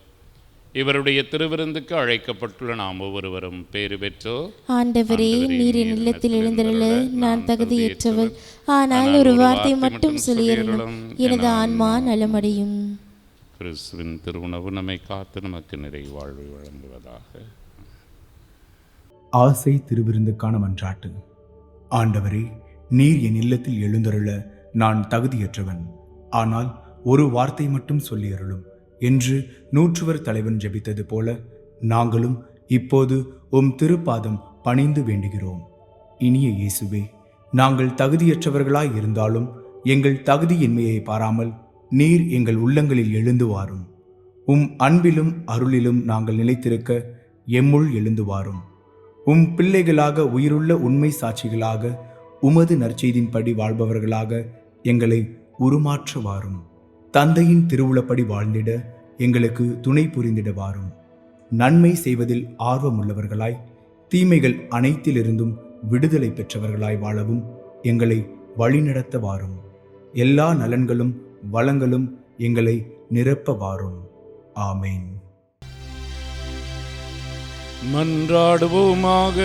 இவருடைய திருவிருந்துக்கு அழைக்கப்பட்டுள்ள நாம் ஒவ்வொருவரும் பேறு பெற்றோர். ஆண்டவரே, நீர் என் இல்லத்தில் எழுந்தருள நான் தகுதியற்றவள். ஆனால் ஒரு வார்த்தை மட்டும் சொல்லியருளும், எனது ஆன்மா நலமடையும். கிறிஸ்துவின் திருவுணவு நம்மை காத்து நமக்கு நிறை வாழ்வை வழங்குவதாக. ஆசை திருவிருந்துக்கான மன்றாட்டு. ஆண்டவரே, நீர் என் இல்லத்தில் எழுந்தருள நான் தகுதியற்றவன். ஆனால் ஒரு வார்த்தை மட்டும் சொல்லியருளும் என்று நூற்றுவர் தலைவன் ஜெபித்தது போல நாங்களும் இப்போது உம் திருப்பாதம் பணிந்து வேண்டுகிறோம். இனிய இயேசுவே, நாங்கள் தகுதியற்றவர்களாய் இருந்தாலும் எங்கள் தகுதியின்மையை பாராமல் நீர் எங்கள் உள்ளங்களில் எழுந்து வாரும். உம் அன்பிலும் அருளிலும் நாங்கள் நிலைத்திருக்க எம்முள் எழுந்து வாரும். உம் பிள்ளைகளாக உயிருள்ள உண்மை சாட்சிகளாக உமது நற்செய்தின்படி வாழ்பவர்களாக எங்களை உருமாற்ற வாரும். தந்தையின் திருவுளப்படி வாழ்ந்திட எங்களுக்கு துணை புரிந்திட வாரும். நன்மை செய்வதில் ஆர்வமுள்ளவர்களாய் தீமைகள் அனைத்திலிருந்தும் விடுதலை பெற்றவர்களாய் வாழவும் எங்களை வழிநடத்த வாரும். எல்லா நலன்களும் வளங்களும் எங்களை நிரப்ப வாரும். ஆமேன். மன்றாடுவோமாக.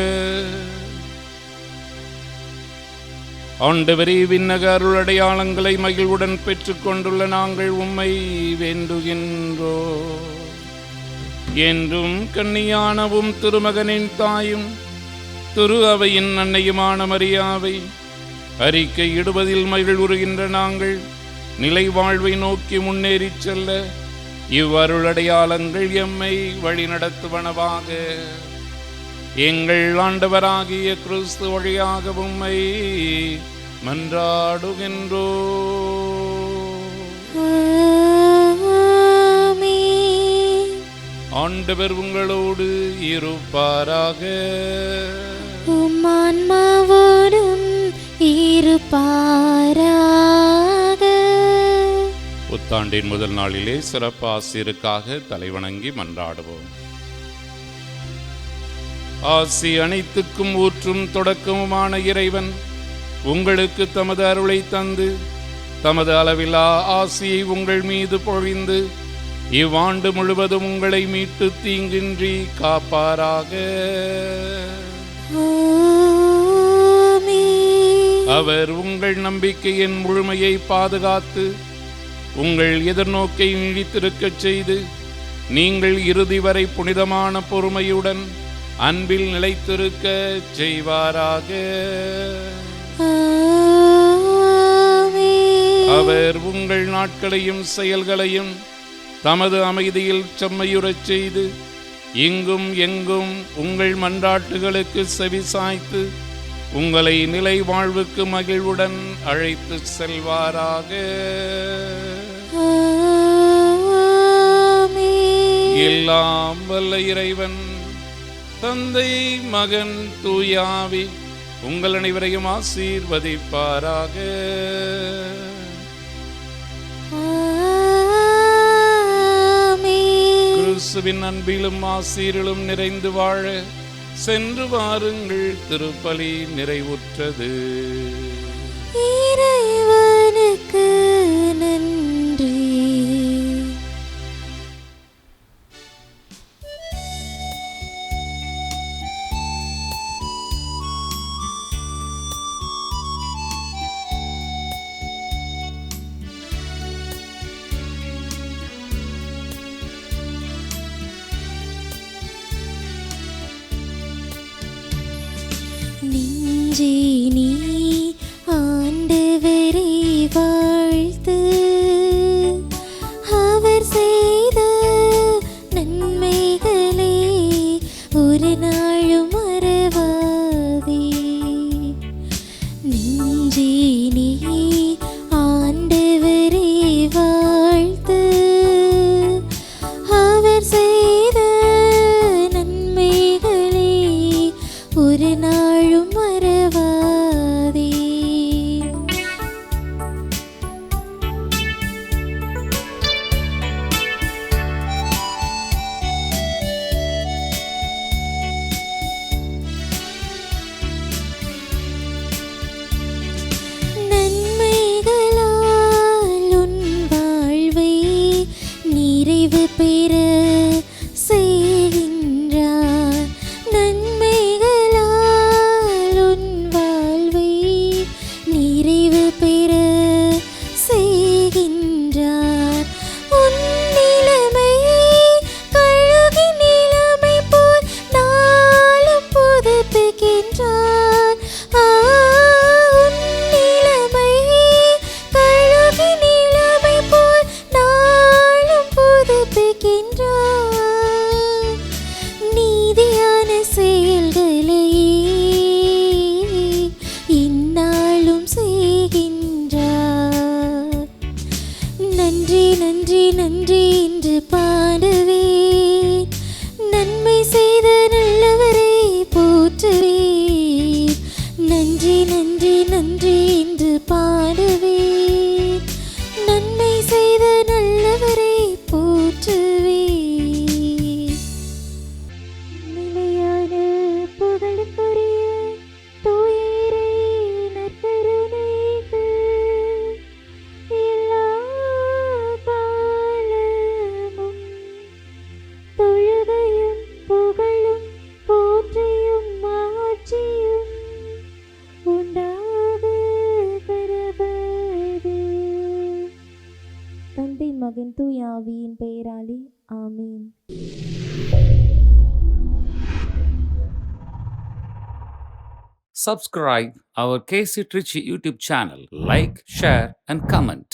ஆண்டவரே, விண்ணக அருள் அடையாளங்களை மகிழ்வுடன் பெற்றுக் கொண்டுள்ள நாங்கள் உம்மை வேண்டுகின்றோம். என்றும் கன்னியானவும் திருமகனின் தாயும் திரு அவையின் அன்னையுமான மரியாவை அறிக்கையிடுவதில் மகிழ்வுறுகின்ற நாங்கள் நிலை வாழ்வை நோக்கி முன்னேறிச் செல்ல இவ்வருளடையாளங்கள் எம்மை வழிநடத்துவனவாக. எங்கள் ஆண்டவராகிய கிறிஸ்து வழியாக உம்மை மன்றாடுகின்றோம். ஆண்டவர் உங்களோடு இருப்பாராக. உம் ஆன்மாவோடும் இருப்பாராக. புத்தாண்டின் முதல் நாளிலே சிறப்பு ஆசிரியருக்காக தலைவணங்கி மன்றாடுவோம். ஆசி அனைத்துக்கும் ஊற்றும் தொடக்கமுமான இறைவன் உங்களுக்கு தமது அருளை தந்து தமது அளவிலா ஆசியை உங்கள் மீது பொழிந்து இவ்வாண்டு முழுவதும் உங்களை மீட்டு தீங்கின்றி காப்பாராக. அவர் உங்கள் நம்பிக்கையின் முழுமையை பாதுகாத்து உங்கள் எதிர்நோக்கை நீடித்திருக்கச் செய்து நீங்கள் இறுதி வரை புனிதமான பொறுமையுடன் அன்பில் நிலைத்திருக்க செய்வாராக. அவர் உங்கள் நாட்களையும் செயல்களையும் தமது அமைதியில் செம்மையுறச் செய்து இங்கும் எங்கும் உங்கள் மன்றாட்டுகளுக்கு செவி சாய்த்து உங்களை நிலை வாழ்வுக்கு மகிழ்வுடன் அழைத்து செல்வாராக. எல்லாம் வல்ல இறைவன் தந்தை, மகன், தூயாவி உங்கள் அனைவரையும் ஆசீர்வதிப்பாராக. ஆமென். கிறிஸ்துவின் அன்பிலும் ஆசீரிலும் நிறைந்து வாழ சென்று வாருங்கள். திருப்பலி நிறைவுற்றது. இறைவனுக்கு நன்றி. நெஞ்சே நீ ஆண்டவரை வாழ்த்து, அவர் செய்த நன்மைகளை ஒரு நாளும் மறவாதே. நெஞ்சே நீ ஆண்டவரை வாழ்த்து, அவர் செய்த நன்மைகளை ஒரு நாளும் மறவாதே. நன்மைகளால் உன் வாழ்வை நிறைவு பெற செய்கின்றார். நன்மைகளால் உன் வாழ்வை நிறைவு பெற செய்கின்றார். உன் நிலைமையை கழுகி நிலைமை போல் நாளும் புதுப்பிக்கின்றார். உன் நிலைமையை கழுகி நிலைமை போல் நாளும் புதுப்பிக்கின்றார். நீதியான செயல்களையே இந்நாளும் செய்கின்றார். நன்றி நன்றி நன்றி என்று பாடுவேன். நன்மை செய்த நல்லவரை போற்றுவேன். நன்றி நன்றி நன்றி என்று பாடுவேன். நன்மை செய்த நல்லவரை போற்றுவேன். நிலையான புகழுக்குரிய தூயரே நற்கருணைக்கு எல்லா காலமும் தொழுகையும் புகழும் போற்றியும் ஆட்சியும் உண்டாக கடவது. தந்தை, மகன், தூய ஆவியின் பெயராலே ஆமென். Subscribe our KC Trichy YouTube channel. Like, share and comment.